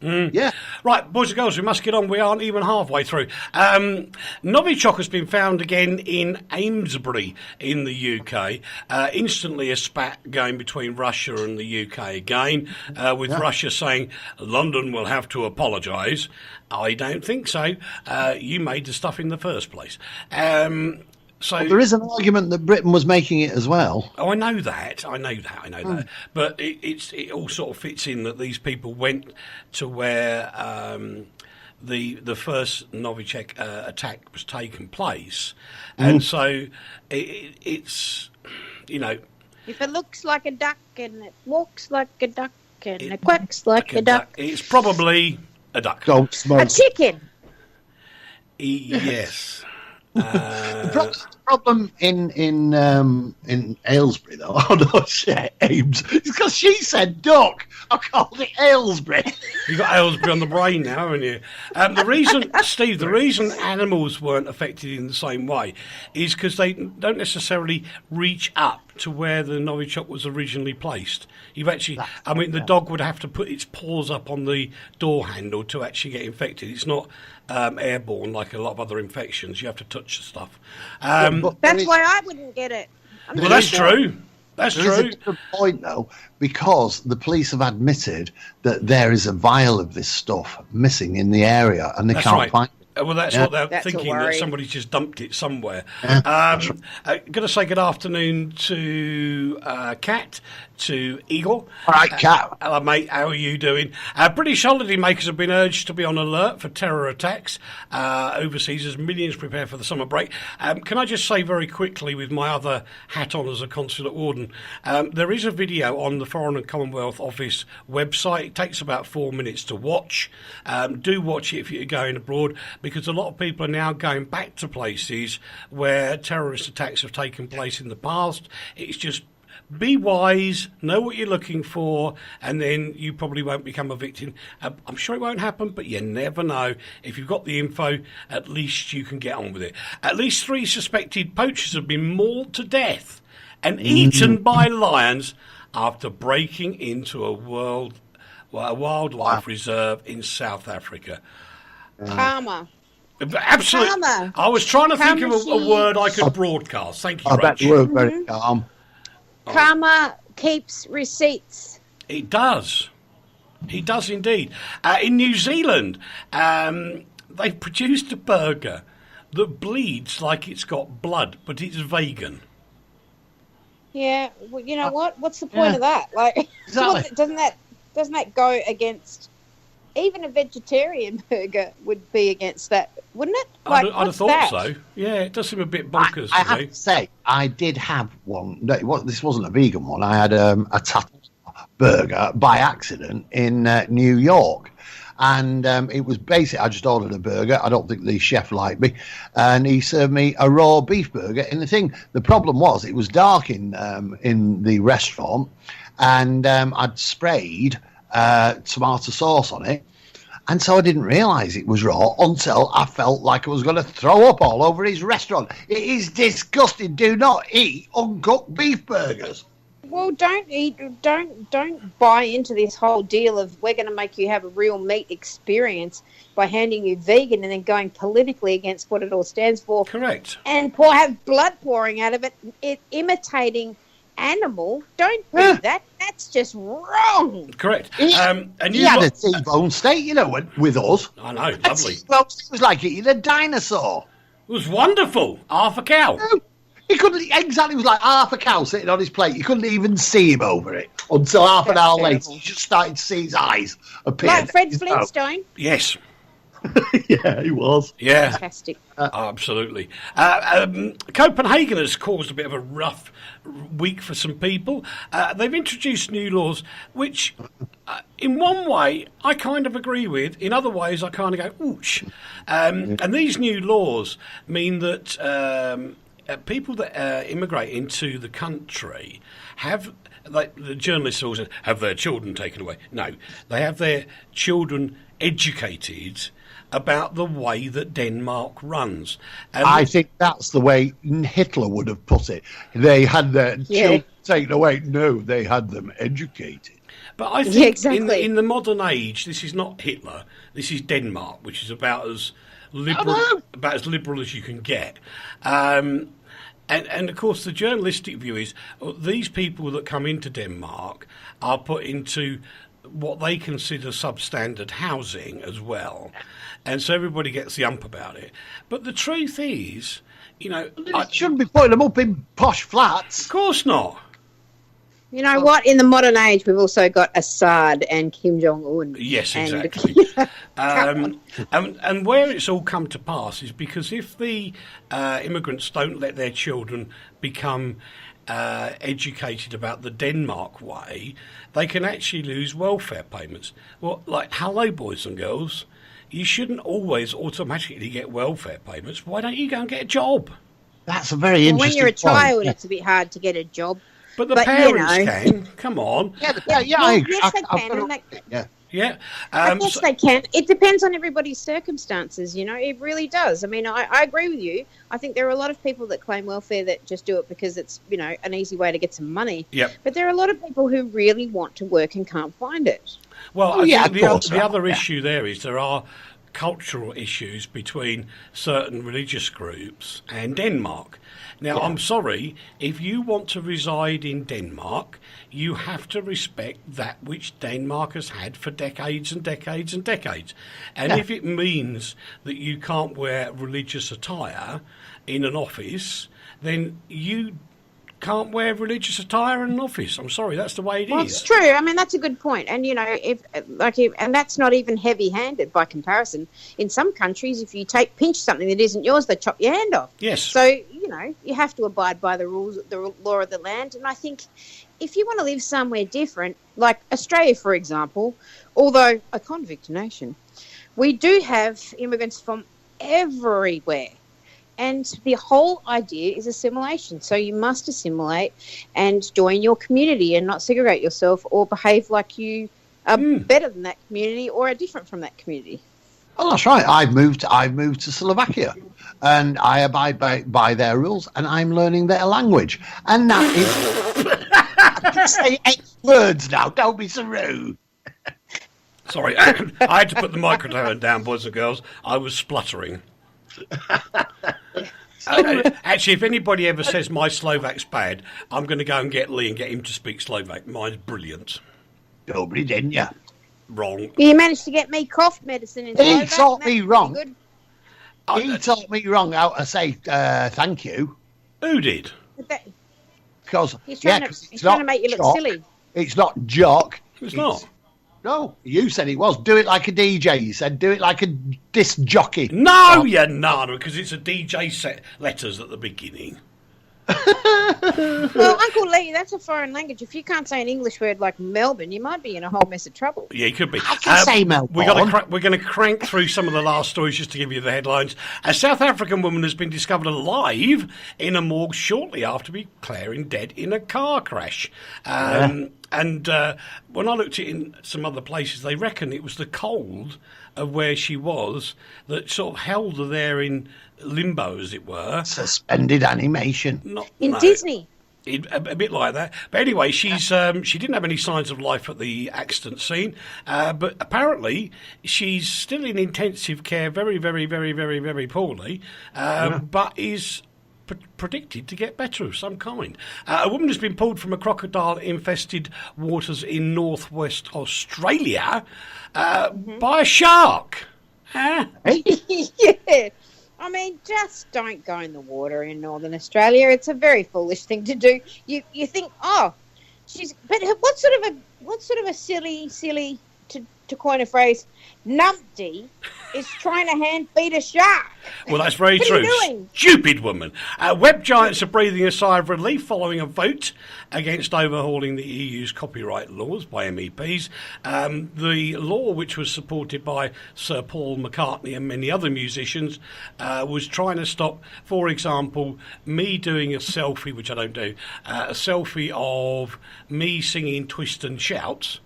Yeah. Right, boys and girls, we must get on. We aren't even halfway through. Novichok has been found again in Amesbury in the UK. Instantly a spat going between Russia and the UK again, with Russia saying London will have to apologise. I don't think so. You made the stuff in the first place. So there is an argument that Britain was making it as well. Oh, I know that. that. But it all sort of fits in that these people went to where the first Novichok attack was taking place, and so it's If it looks like a duck and it walks like a duck and it quacks like a duck, it's probably a duck. Don't smoke. A chicken. Yes. The problem in Aylesbury, though, Ames, is because she said duck. I called it Aylesbury. You've got Aylesbury on the brain now, haven't you? The reason animals weren't affected in the same way is because they don't necessarily reach up to where the Novichok was originally placed. The dog would have to put its paws up on the door handle to actually get infected. It's not airborne like a lot of other infections. You have to touch the stuff. That's why I wouldn't get it. Well, that's true. That's There is true. a different point, though, because the police have admitted that there is a vial of this stuff missing in the area, and they can't find it. Well, that's what they're That's a thinking, that worry. somebody's just dumped it somewhere. Yeah, Going to say good afternoon to Kat, to Eagle. All right, Kat. Hello, mate. How are you doing? British holiday makers have been urged to be on alert for terror attacks overseas as millions prepare for the summer break. Can I just say very quickly, with my other hat on as a consulate warden, there is a video on the Foreign and Commonwealth Office website. It takes about 4 minutes to watch. Do watch it if you're going abroad, because a lot of people are now going back to places where terrorist attacks have taken place in the past. It's just be wise, know what you're looking for, and then you probably won't become a victim. I'm sure it won't happen, but you never know. If you've got the info, at least you can get on with it. At least 3 suspected poachers have been mauled to death and eaten by lions after breaking into a wildlife reserve in South Africa. Karma. Absolutely. Karma. I was trying to think of a Karma word I could broadcast. Thank you, I bet Rach. you were very calm. Karma keeps receipts. It does. It does indeed. In New Zealand, they've produced a burger that bleeds like it's got blood, but it's vegan. Yeah, well, you know what? What's the point of that? Like, Exactly. doesn't that go against? Even a vegetarian burger would be against that, wouldn't it? Like, I'd have what's thought that? so. Yeah, it does seem a bit bonkers I to have me. to say, I did have one. No, this wasn't a vegan one. I had a Tatras burger by accident in New York. And it was basic. I just ordered a burger. I don't think the chef liked me. And he served me a raw beef burger. And the problem was it was dark in the restaurant. And I'd sprayed tomato sauce on it. And so I didn't realise it was raw until I felt like I was going to throw up all over his restaurant. It is disgusting. Do not eat uncooked beef burgers. Well, don't buy into this whole deal of we're going to make you have a real meat experience by handing you vegan and then going politically against what it all stands for. Correct. And have blood pouring out of it, imitating animal. Don't do that. That's just wrong. Correct. And he had a T-bone steak, with us. I know, lovely. Well, it was like eating a dinosaur. It was wonderful. Half a cow. He couldn't exactly. It was like half a cow sitting on his plate. You couldn't even see him over it until half an hour later. You just started to see his eyes appear. Like Fred Flintstone. Yes. Yeah, he was. Yeah. Fantastic. Absolutely. Copenhagen has caused a bit of a rough week for some people. They've introduced new laws, which, in one way, I kind of agree with. In other ways, I kind of go, ooch. And these new laws mean that people that immigrate into the country have, like the journalists always say, have their children taken away. No, they have their children educated about the way that Denmark runs. And I think that's the way Hitler would have put it. They had their children taken away. No, they had them educated. But I think in the modern age, this is not Hitler. This is Denmark, which is about as liberal as you can get. And of course, the journalistic view is these people that come into Denmark are put into what they consider substandard housing as well. And so everybody gets the ump about it. But the truth is, I shouldn't be putting them up in posh flats. Of course not. You know what? In the modern age, we've also got Assad and Kim Jong-un. Yes, exactly. And where it's all come to pass is because if the immigrants don't let their children become educated about the Denmark way, they can actually lose welfare payments. Well, like, hello, boys and girls. You shouldn't always automatically get welfare payments. Why don't you go and get a job? That's a very interesting When you're a point. child, it's a bit hard to get a job. But the parents can. Come on. Yes, they can. Yeah. Yes, they can. It depends on everybody's circumstances, It really does. I mean, I agree with you. I think there are a lot of people that claim welfare that just do it because it's, an easy way to get some money. Yep. But there are a lot of people who really want to work and can't find it. Well, I think the other issue there is there are cultural issues between certain religious groups and Denmark. Now, I'm sorry, if you want to reside in Denmark, you have to respect that which Denmark has had for decades and decades and decades. And if it means that you can't wear religious attire in an office, then you can't wear religious attire in an office. I'm sorry, that's the way it is. Well, it's true. I mean, that's a good point. And, and that's not even heavy-handed by comparison. In some countries, if you pinch something that isn't yours, they chop your hand off. Yes. So, you have to abide by the rules, the law of the land. And I think if you want to live somewhere different, like Australia, for example, although a convict nation, we do have immigrants from everywhere. And the whole idea is assimilation. So you must assimilate and join your community and not segregate yourself or behave like you are better than that community or are different from that community. Well, that's right. I've moved to Slovakia, and I abide by their rules, and I'm learning their language. And that is, I can say 8 words now. Don't be so rude. Sorry, I had to put the microphone down, boys and girls. I was spluttering. Actually, if anybody ever says my Slovak's bad, I'm going to go and get Leigh and get him to speak Slovak. Mine's brilliant. Nobody didn't you? Wrong. You managed to get me cough medicine in Slovak. He taught me wrong. Good. He taught me wrong how to say thank you. Who did? Because he's trying to make you look silly. It's not jock. It's not. No, you said it was. Do it like a DJ. You said do it like a disc jockey. No, you're not, because it's a DJ set letters at the beginning. Well, Uncle Leigh, that's a foreign language. If you can't say an English word like Melbourne, you might be in a whole mess of trouble. Yeah, you could be. I can say Melbourne. We're going to crank through some of the last stories just to give you the headlines. A South African woman has been discovered alive in a morgue shortly after declaring dead in a car crash. And when I looked at it in some other places, they reckon it was the cold of where she was that sort of held her there in limbo, as it were. Suspended animation. In Disney. A bit like that. But anyway, she didn't have any signs of life at the accident scene, but apparently she's still in intensive care, very, very, very, very, very poorly, but is predicted to get better of some kind. A woman has been pulled from a crocodile-infested waters in northwest Australia by a shark. Yeah. I mean, just don't go in the water in Northern Australia. It's a very foolish thing to do. You think, but what sort of a silly to coin a phrase, numpty is trying to hand feed a shark. Well, that's very what true. Are you doing? Stupid woman. Web giants are breathing a sigh of relief following a vote against overhauling the EU's copyright laws by MEPs. The law, which was supported by Sir Paul McCartney and many other musicians, was trying to stop, for example, me doing a selfie, which I don't do, a selfie of me singing Twist and Shout.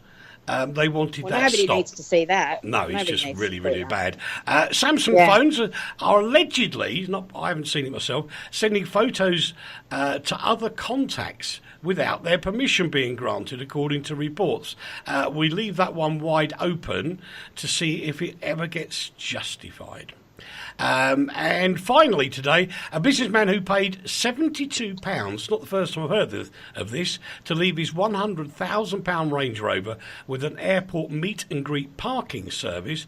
They wanted that nobody stopped. Needs to see that. No, it's Nobody just needs really, to really see bad. Samsung phones are allegedly, I haven't seen it myself, sending photos to other contacts without their permission being granted, according to reports. We leave that one wide open to see if it ever gets justified. And finally today, a businessman who paid £72, not the first time I've heard of this, to leave his £100,000 Range Rover with an airport meet and greet parking service,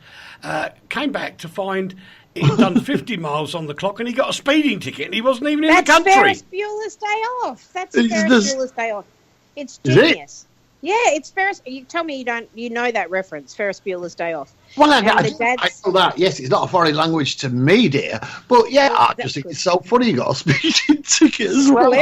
came back to find he'd done 50 miles on the clock and he got a speeding ticket and he wasn't even in the country. That's Ferris Bueller's Day Off. That's Ferris Bueller's Day Off. It's genius. Yeah, it's Ferris. You tell me you know that reference, Ferris Bueller's Day Off. Well, I know that. Yes, it's not a foreign language to me, dear. But yeah, I just think it's so funny you got a speeding ticket as well.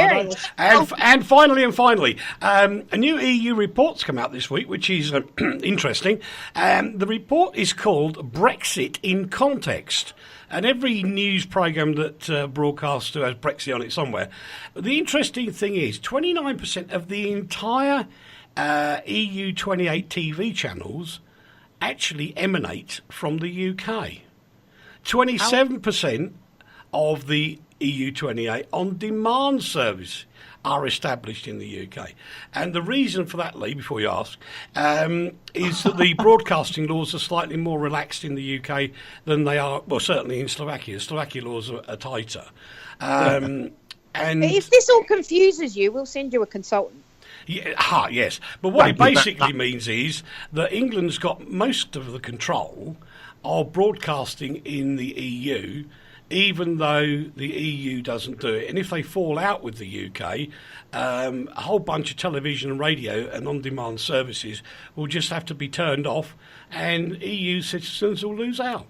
And finally, a new EU report's come out this week, which is interesting. The report is called Brexit in Context. And every news programme that broadcasts has Brexit on it somewhere. But the interesting thing is 29% of the entire EU 28 TV channels actually emanate from the UK. 27% of the EU 28 on-demand service are established in the UK. And the reason for that, Leigh, before you ask, is that the broadcasting laws are slightly more relaxed in the UK than they are, well, certainly in Slovakia. Slovakia laws are tighter. And if this all confuses you, we'll send you a consultant. Yeah, yes. But what it basically means is that England's got most of the control of broadcasting in the EU, even though the EU doesn't do it. And if they fall out with the UK, a whole bunch of television and radio and on-demand services will just have to be turned off and EU citizens will lose out.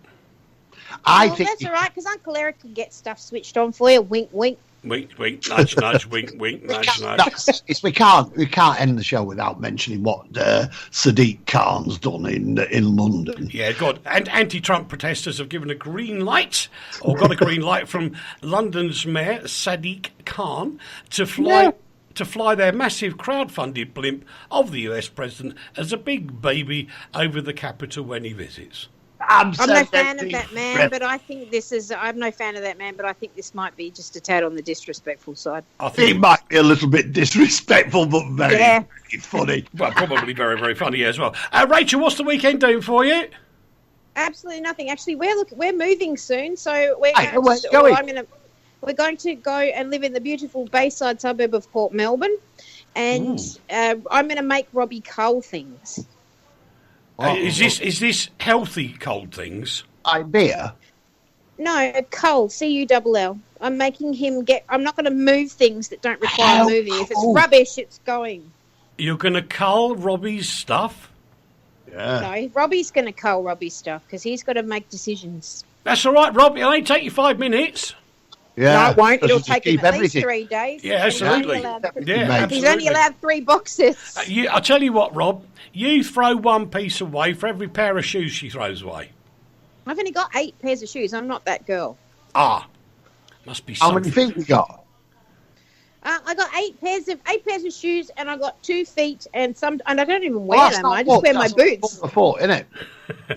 I think that's all right, because Uncle Eric can get stuff switched on for you. Wink, wink. Wink, wink, nudge, nudge, wink, wink, nudge, nudge. We can't end the show without mentioning what Sadiq Khan's done in London. Yeah, God. And anti-Trump protesters have given a green light, or got a green light from London's Mayor Sadiq Khan to fly their massive crowd-funded blimp of the US president as a big baby over the capital when he visits. I'm no fan of that man, but I think I'm no fan of that man, but I think this might be just a tad on the disrespectful side. I think it might be a little bit disrespectful, but very funny. Well, probably very, very funny as well. Rachel, what's the weekend doing for you? Absolutely nothing. Actually, we're moving soon, so we're going to go and live in the beautiful Bayside suburb of Port Melbourne, and I'm going to make Robbie cull things. Is this healthy cold things? Beer? No, cull, C-U-L-L. I'm making him I'm not going to move things that don't require moving. If it's rubbish, it's going. You're going to cull Robbie's stuff? Yeah. No, Robbie's going to cull Robbie's stuff because he's got to make decisions. That's all right, Rob. It'll only take you 5 minutes. Yeah. No, it won't. It'll take him at least 3 days. Yeah, absolutely. He's only allowed 3 boxes. I'll tell you what, Rob. You throw one piece away for every pair of shoes she throws away. I've only got 8 pairs of shoes. I'm not that girl. Must be How something. many feet we got? I got 8 pairs of shoes, and I got 2 feet, and I don't even wear them. I just wear my boots. Isn't it?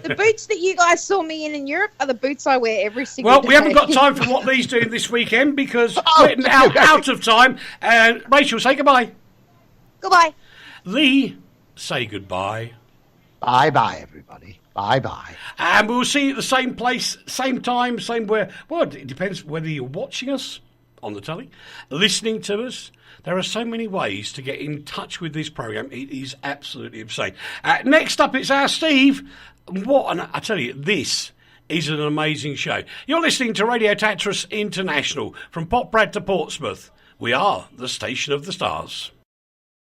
The boots that you guys saw me in Europe are the boots I wear every single day. Well, we haven't got time for what Leigh's doing this weekend because we're out of time. And Rachel, say goodbye. Goodbye. Leigh, say goodbye. Bye-bye, everybody. Bye-bye. And we'll see you at the same place, same time, same where. Well, it depends whether you're watching us on the telly, listening to us. There are so many ways to get in touch with this programme. It is absolutely insane. Next up, it's our Steve. I tell you, this is an amazing show. You're listening to Radio Tatras International. From Poprad to Portsmouth, we are the station of the stars.